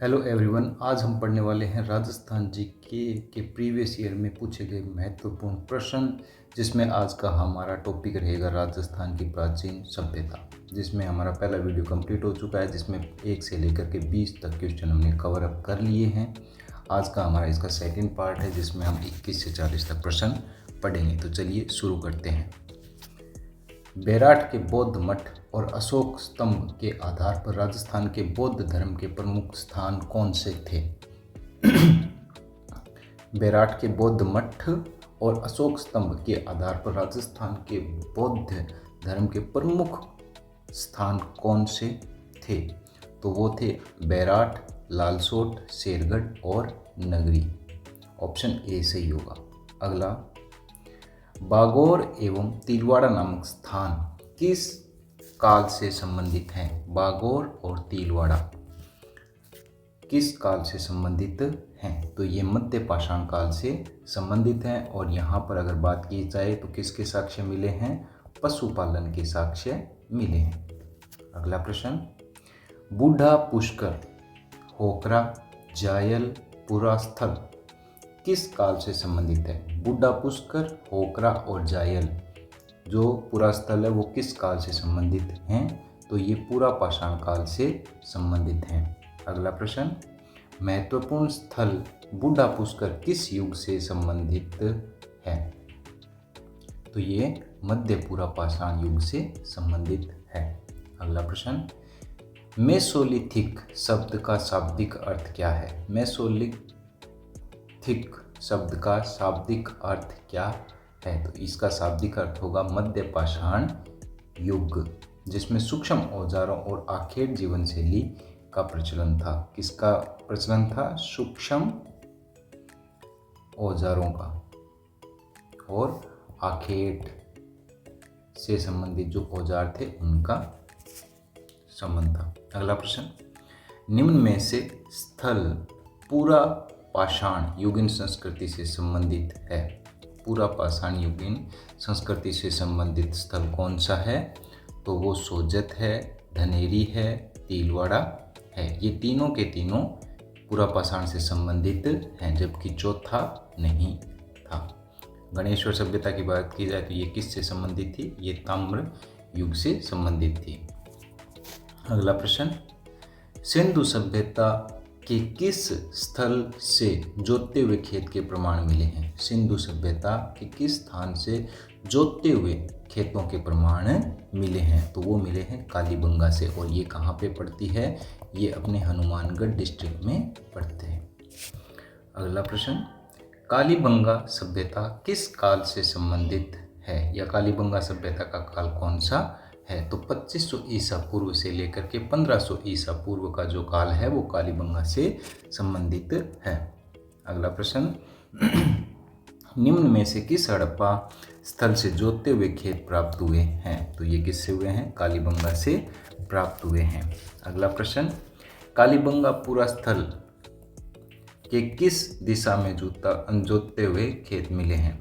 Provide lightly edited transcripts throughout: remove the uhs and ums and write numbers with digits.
Hello everyone, आज हम पढ़ने वाले हैं राजस्थान जीके के प्रीवियस ईयर में पूछे गए महत्वपूर्ण प्रश्न, जिसमें आज का हमारा टॉपिक रहेगा राजस्थान की प्राचीन सभ्यता। जिसमें हमारा पहला वीडियो कंप्लीट हो चुका है, जिसमें 1 से लेकर के 20 तक क्वेश्चन हमने कवर अप कर लिए हैं। आज का हमारा इसका सेकंड पार्ट है, जिसमें हम 21 से 40 तक प्रश्न पढ़ेंगे। तो चलिए शुरू करते हैं। बेराट के बौद्ध मठ और अशोक स्तंभ के आधार पर राजस्थान के बौद्ध धर्म के प्रमुख स्थान कौन से थे? बेराट के बौद्ध मठ और अशोक स्तंभ के आधार पर राजस्थान के बौद्ध धर्म के प्रमुख स्थान कौन से थे? तो वो थे बेराट, लालसोट, शेरगढ़ और नगरी। ऑप्शन ए सही होगा। अगला, बागोर एवं तिलवाड़ा नामक स्थान किस काल से संबंधित हैं? बागोर और तिलवाड़ा किस काल से संबंधित हैं? तो ये मध्य पाषाण काल से संबंधित हैं। और यहाँ पर अगर बात की जाए तो किसके साक्ष्य मिले हैं? पशुपालन के साक्ष्य मिले हैं। अगला प्रश्न, बूढ़ा पुष्कर, होकरा, जायल, पुरास्थल किस काल से संबंधित है? बूढ़ा पुष्कर, होकरा और जायल जो पुरास्थल है वो किस काल से संबंधित हैं? तो ये पूरा पाषाण काल से संबंधित हैं। अगला प्रश्न, महत्वपूर्ण स्थल बूढ़ा पुष्कर किस युग से संबंधित है? तो ये मध्य पूरा पाषाण युग से संबंधित है। अगला प्रश्न, मेसोलिथिक शब्द का शाब्दिक अर्थ क्या है? मेसोलिथिक शब्द का शाब्दिक अर्थ क्या है? तो इसका शाब्दिक अर्थ होगा मध्य पाषाण युग, जिसमें सूक्ष्म औजारों और आखेट जीवन शैली का प्रचलन था। किसका प्रचलन था? सूक्ष्म औजारों का और आखेट से संबंधित जो औजार थे उनका संबंध था। अगला प्रश्न, निम्न में से स्थल पूरा पाषाण युगीन संस्कृति से संबंधित है? पूरा पाषाण युगीन संस्कृति से संबंधित स्थल कौन सा है? तो वो सोजत है, धनेरी है, तिलवाड़ा है। ये तीनों के तीनों पूरा पाषाण से संबंधित हैं, जबकि चौथा नहीं था। गणेश्वर सभ्यता की बात की जाए तो ये किससे संबंधित थी? ये ताम्र युग से संबंधित थी। अगला प्रश्न, सिंधु सभ्यता के किस स्थल से जोतते हुए खेत के प्रमाण मिले हैं? सिंधु सभ्यता के किस स्थान से जोतते हुए खेतों के प्रमाण मिले हैं? तो वो मिले हैं कालीबंगा से। और ये कहाँ पे पड़ती है? ये अपने हनुमानगढ़ डिस्ट्रिक्ट में पड़ते हैं। अगला प्रश्न, कालीबंगा सभ्यता किस काल से संबंधित है, या कालीबंगा सभ्यता का काल कौन सा है? तो 2500 ईसा पूर्व से लेकर के 1500 ईसा पूर्व का जो काल है वो कालीबंगा से संबंधित है। अगला प्रश्न, निम्न में से किस हड़प्पा स्थल से जोतते हुए खेत प्राप्त हुए हैं? तो ये किससे हुए हैं? कालीबंगा से प्राप्त हुए हैं। अगला प्रश्न, कालीबंगा पूरा स्थल के किस दिशा में जोतते हुए खेत मिले हैं?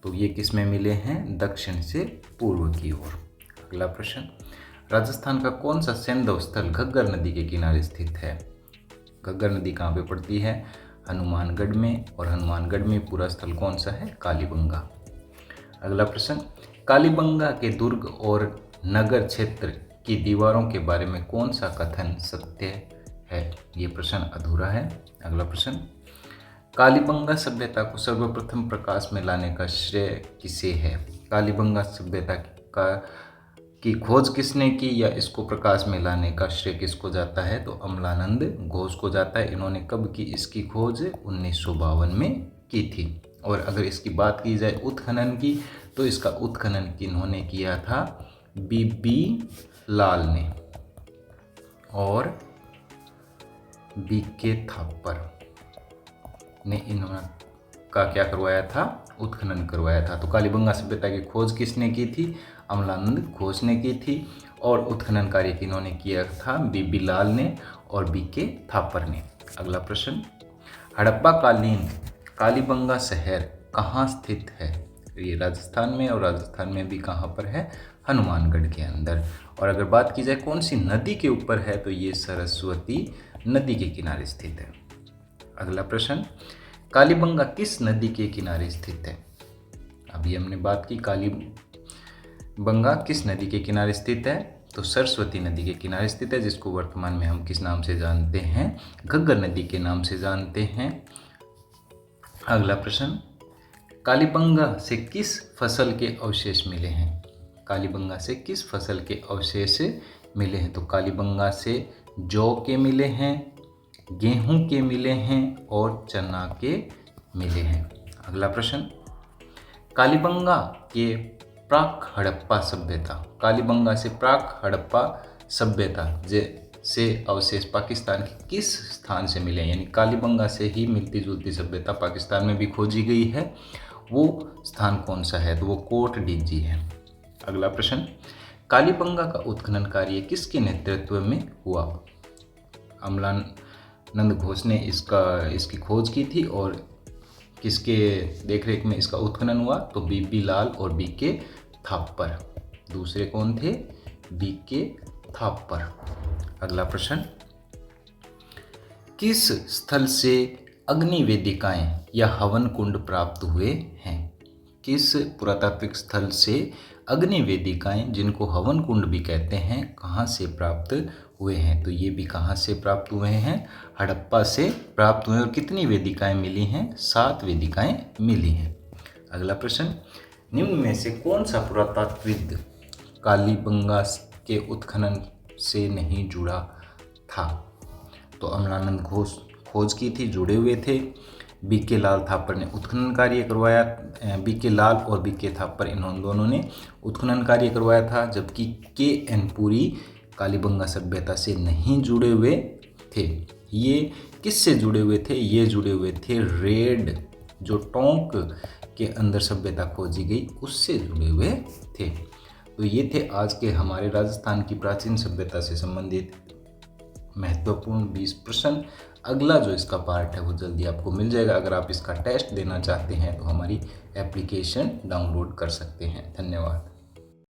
तो ये किस में मिले हैं? दक्षिण से पूर्व की ओर। अगला प्रश्न, राजस्थान का कौन सा सैंधव स्थल घग्गर नदी के किनारे स्थित है? घग्गर नदी कहाँ पे पड़ती है? हनुमानगढ़ में। और हनुमानगढ़ में पूरा स्थल कौन सा है? कालीबंगा। अगला प्रश्न, कालीबंगा के दुर्ग और नगर क्षेत्र की दीवारों के बारे में कौन सा कथन सत्य है? ये प्रश्न अधूरा है। अगला प्रश्न, कालीबंगा सभ्यता को सर्वप्रथम प्रकाश में लाने का श्रेय किसे है? कालीबंगा सभ्यता की खोज किसने की, या इसको प्रकाश में लाने का श्रेय किसको जाता है? तो अमलानंद घोष को जाता है। इन्होंने कब की इसकी खोज? 1952 में की थी। और अगर इसकी बात की जाए उत्खनन की, तो इसका उत्खनन किन्होंने किया था? बीबी लाल ने और बीके थापर ने इन्होंने का क्या करवाया था? उत्खनन करवाया था। तो कालीबंगा सभ्यता की खोज किसने की थी? अमलानंद घोष ने की थी। और उत्खनन कार्य किन्होंने किया था? बीबी लाल ने और बीके थापर ने। अगला प्रश्न, हड़प्पा कालीन कालीबंगा शहर कहाँ स्थित है? ये राजस्थान में, और राजस्थान में भी कहाँ पर है? हनुमानगढ़ के अंदर। और अगर बात की जाए कौन सी नदी के ऊपर है, तो ये सरस्वती नदी के किनारे स्थित है? अगला प्रश्न, कालीबंगा किस नदी के किनारे स्थित है? अभी हमने बात की कालीबंगा किस नदी के किनारे स्थित है, तो सरस्वती नदी के किनारे स्थित है, जिसको वर्तमान में हम किस नाम से जानते हैं? घग्गर नदी के नाम से जानते हैं। अगला प्रश्न, कालीबंगा से किस फसल के अवशेष मिले हैं? कालीबंगा से किस फसल के अवशेष मिले हैं? तो कालीबंगा से जौ के मिले हैं, गेहूं के मिले हैं और चना के मिले हैं। अगला प्रश्न, कालीबंगा के प्राक हड़प्पा सभ्यता, कालीबंगा से प्राक हड़प्पा सभ्यता से अवशेष पाकिस्तान के किस स्थान से मिले हैं? यानी कालीबंगा से ही मिलती जुलती सभ्यता पाकिस्तान में भी खोजी गई है, वो स्थान कौन सा है? तो वो कोट डीजी है। अगला प्रश्न, कालीबंगा का उत्खनन कार्य किसके नेतृत्व में हुआ? अमलानंद घोष ने इसकी खोज की थी और किसके देखरेख में इसका उत्खनन हुआ? तो बीपी लाल और बीके थापर। दूसरे कौन थे? बीके थापर। अगला प्रश्न, किस स्थल से अग्नि वेदिकाएं या हवन कुंड प्राप्त हुए हैं? किस पुरातात्विक स्थल से अग्नि वेदिकाएं, जिनको हवन कुंड भी कहते हैं, कहाँ से प्राप्त हुए हैं? तो ये भी कहाँ से प्राप्त हुए हैं? हड़प्पा से प्राप्त हुए। और कितनी वेदिकाएं मिली हैं? 7 वेदिकाएं मिली हैं। अगला प्रश्न, निम्न में से कौन सा पुरातात्विक कालीबंगा के उत्खनन से नहीं जुड़ा था? तो अमलानंद घोष खोज की थी, जुड़े हुए थे। बीके लाल थापर ने उत्खनन कार्य करवाया, बीके लाल और बीके थापर इन दोनों ने उत्खनन कार्य करवाया था, जबकि के.एन. पुरी कालीबंगा सभ्यता से नहीं जुड़े हुए थे। ये किससे जुड़े हुए थे? ये जुड़े हुए थे रेड, जो टोंक के अंदर सभ्यता खोजी गई, उससे जुड़े हुए थे। तो ये थे आज के हमारे राजस्थान की प्राचीन सभ्यता से संबंधित महत्वपूर्ण 20 प्रश्न। अगला जो इसका पार्ट है वो जल्दी आपको मिल जाएगा। अगर आप इसका टेस्ट देना चाहते हैं तो हमारी एप्लीकेशन डाउनलोड कर सकते हैं। धन्यवाद।